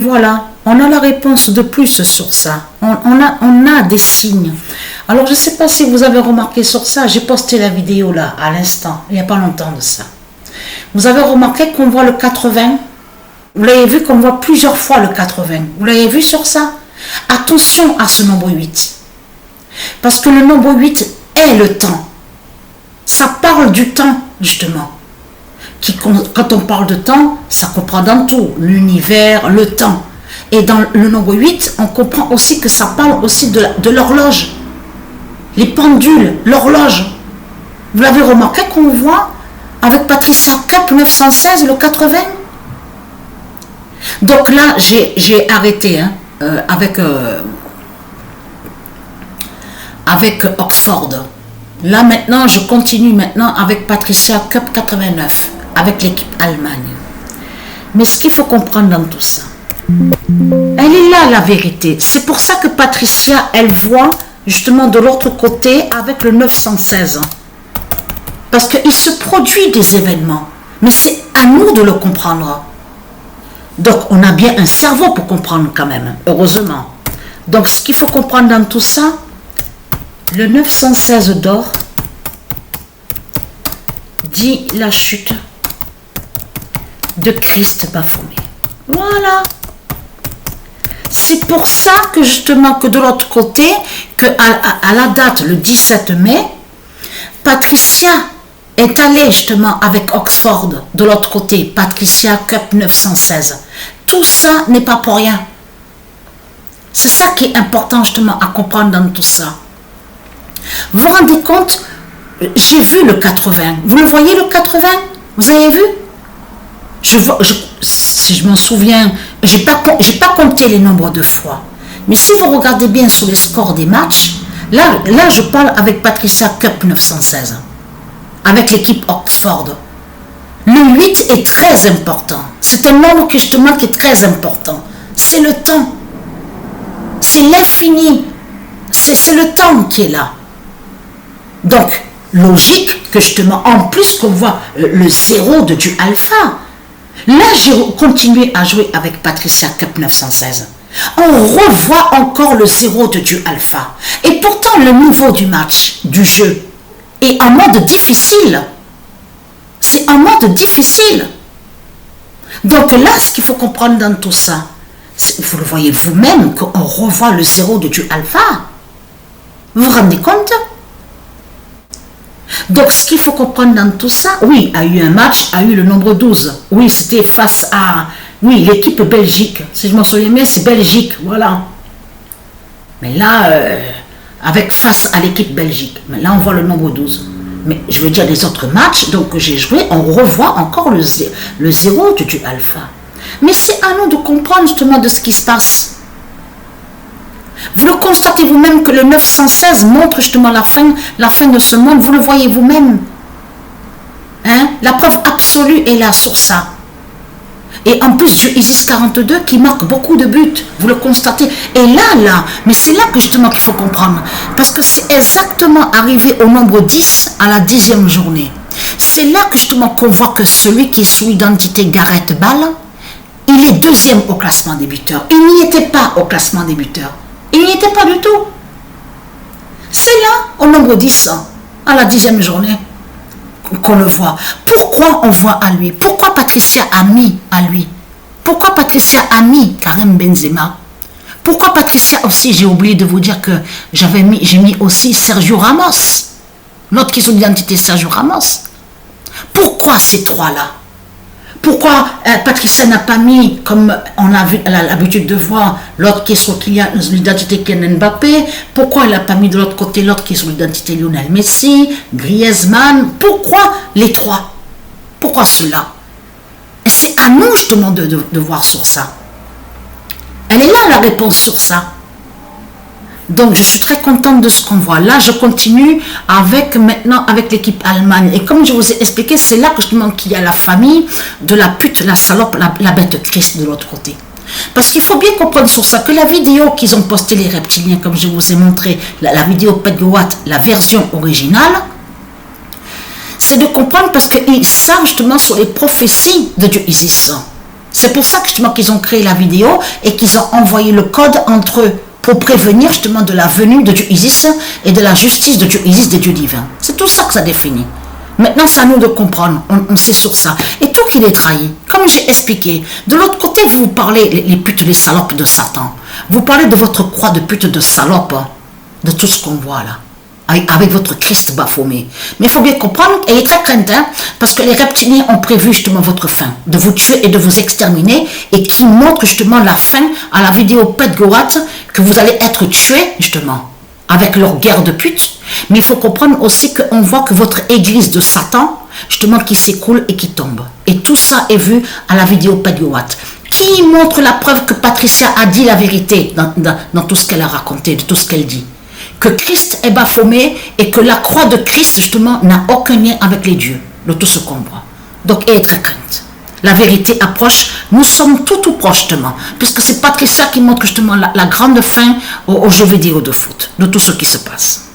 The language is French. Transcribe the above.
Voilà, on a la réponse de plus sur ça. On a des signes. Alors, je ne sais pas si vous avez remarqué sur ça, j'ai posté la vidéo là, à l'instant, il n'y a pas longtemps de ça. Vous avez remarqué qu'on voit le 80? Vous l'avez vu qu'on voit plusieurs fois le 80. Vous l'avez vu sur ça? Attention à ce nombre 8. Parce que le nombre 8 est le temps. Ça parle du temps, justement. Quand on parle de temps, ça comprend dans tout, l'univers, le temps. Et dans le nombre 8, on comprend aussi que ça parle aussi de l'horloge. Les pendules, l'horloge. Vous l'avez remarqué qu'on voit avec Patricia Cup 916, le 80? Donc là, j'ai arrêté avec Oxford. Là maintenant, je continue maintenant avec Patricia Cup 89. Avec l'équipe Allemagne. Mais ce qu'il faut comprendre dans tout ça, elle est là la vérité. C'est pour ça que Patricia, elle voit justement de l'autre côté avec le 916. Parce qu'il se produit des événements. Mais c'est à nous de le comprendre. Donc on a bien un cerveau pour comprendre quand même, heureusement. Donc ce qu'il faut comprendre dans tout ça, le 916 d'or dit la chute de Christ baphomet. Voilà. C'est pour ça que justement que de l'autre côté, que à la date le 17 mai, Patricia est allée justement avec Oxford de l'autre côté, Patricia Cup 916. Tout ça n'est pas pour rien. C'est ça qui est important justement à comprendre dans tout ça. Vous vous rendez compte, j'ai vu le 80. Vous le voyez le 80? Vous avez vu? Si je m'en souviens, j'ai pas compté les nombres de fois. Mais si vous regardez bien sur les scores des matchs, là je parle avec Patricia Cup 916, avec l'équipe Oxford. Le 8 est très important. C'est un nombre qui justement qui est très important. C'est le temps. C'est l'infini. C'est le temps qui est là. Donc, logique que justement, en plus qu'on voit le 0 du alpha. Là, j'ai continué à jouer avec Patricia Cup 916. On revoit encore le 0 du alpha. Et pourtant, le niveau du match, du jeu, est en mode difficile. C'est un mode difficile. Donc là, ce qu'il faut comprendre dans tout ça, vous le voyez vous-même qu'on revoit le 0 du alpha. Vous vous rendez compte? Donc, ce qu'il faut comprendre dans tout ça, oui, a eu un match, a eu le nombre 12. Oui, c'était face à, oui, l'équipe Belgique. Si je m'en souviens bien, c'est Belgique, voilà. Mais là, avec face à l'équipe Belgique. Mais là, on voit le nombre 12. Mais je veux dire, les autres matchs, donc j'ai joué, on revoit encore le 0 du alpha. Mais c'est à nous de comprendre justement de ce qui se passe. Vous le constatez vous-même que le 916 montre justement la fin de ce monde. Vous le voyez vous-même. Hein? La preuve absolue est là sur ça. Et en plus du Isis 42 qui marque beaucoup de buts. Vous le constatez. Et là, mais c'est là que justement qu'il faut comprendre. Parce que c'est exactement arrivé au nombre 10 à la 10e journée. C'est là que justement qu'on voit que celui qui est sous l'identité Gareth Bale, il est deuxième au classement des buteurs. Il n'y était pas au classement des buteurs. Il n'y était pas du tout. C'est là, au nombre 10, à la 10e journée, qu'on le voit. Pourquoi on voit à lui? Pourquoi Patricia a mis à lui? Pourquoi Patricia a mis Karim Benzema? Pourquoi Patricia aussi, j'ai oublié de vous dire que j'ai mis aussi Sergio Ramos. L'autre qui est sous l'identité Sergio Ramos. Pourquoi ces trois-là? Pourquoi Patricia n'a pas mis, comme on a l'habitude de voir, l'autre qui est sur l'identité Kylian Mbappé? Pourquoi elle n'a pas mis de l'autre côté l'autre qui est sur l'identité Lionel Messi, Griezmann? Pourquoi les trois? Pourquoi ceux-là? Et c'est à nous justement de voir sur ça. Elle est là la réponse sur ça. Donc je suis très contente de ce qu'on voit. Là, je continue maintenant avec l'équipe Allemagne. Et comme je vous ai expliqué, c'est là que justement qu'il y a la famille de la pute, la salope, la bête Christ de l'autre côté. Parce qu'il faut bien comprendre sur ça que la vidéo qu'ils ont postée les reptiliens, comme je vous ai montré, la vidéo Pedgoat, la version originale, c'est de comprendre parce qu'ils savent justement sur les prophéties de Dieu Isis. C'est pour ça que justement qu'ils ont créé la vidéo et qu'ils ont envoyé le code entre eux pour prévenir justement de la venue de Dieu Isis et de la justice de Dieu Isis, des dieux divins. C'est tout ça que ça définit. Maintenant, c'est à nous de comprendre, on sait sur ça. Et tout qu'il est trahi, comme j'ai expliqué, de l'autre côté, vous parlez les putes, les salopes de Satan. Vous parlez de votre croix de pute de salope, de tout ce qu'on voit là. Avec votre Christ baphomet. Mais il faut bien comprendre, et il est très craintif, parce que les reptiliens ont prévu justement votre fin, de vous tuer et de vous exterminer, et qui montrent justement la fin à la vidéo Pet Goat, que vous allez être tués justement, avec leur guerre de pute. Mais il faut comprendre aussi qu'on voit que votre église de Satan, justement, qui s'écoule et qui tombe. Et tout ça est vu à la vidéo Pet Goat, qui montre la preuve que Patricia a dit la vérité dans tout ce qu'elle a raconté, de tout ce qu'elle dit. Que Christ est baphomet et que la croix de Christ, justement, n'a aucun lien avec les dieux, de tout ce qu'on voit. Donc, ayez très crainte. La vérité approche, nous sommes tout proches, justement, puisque c'est Patricia qui montre justement la grande fin aux jeux vidéo de foot, de tout ce qui se passe.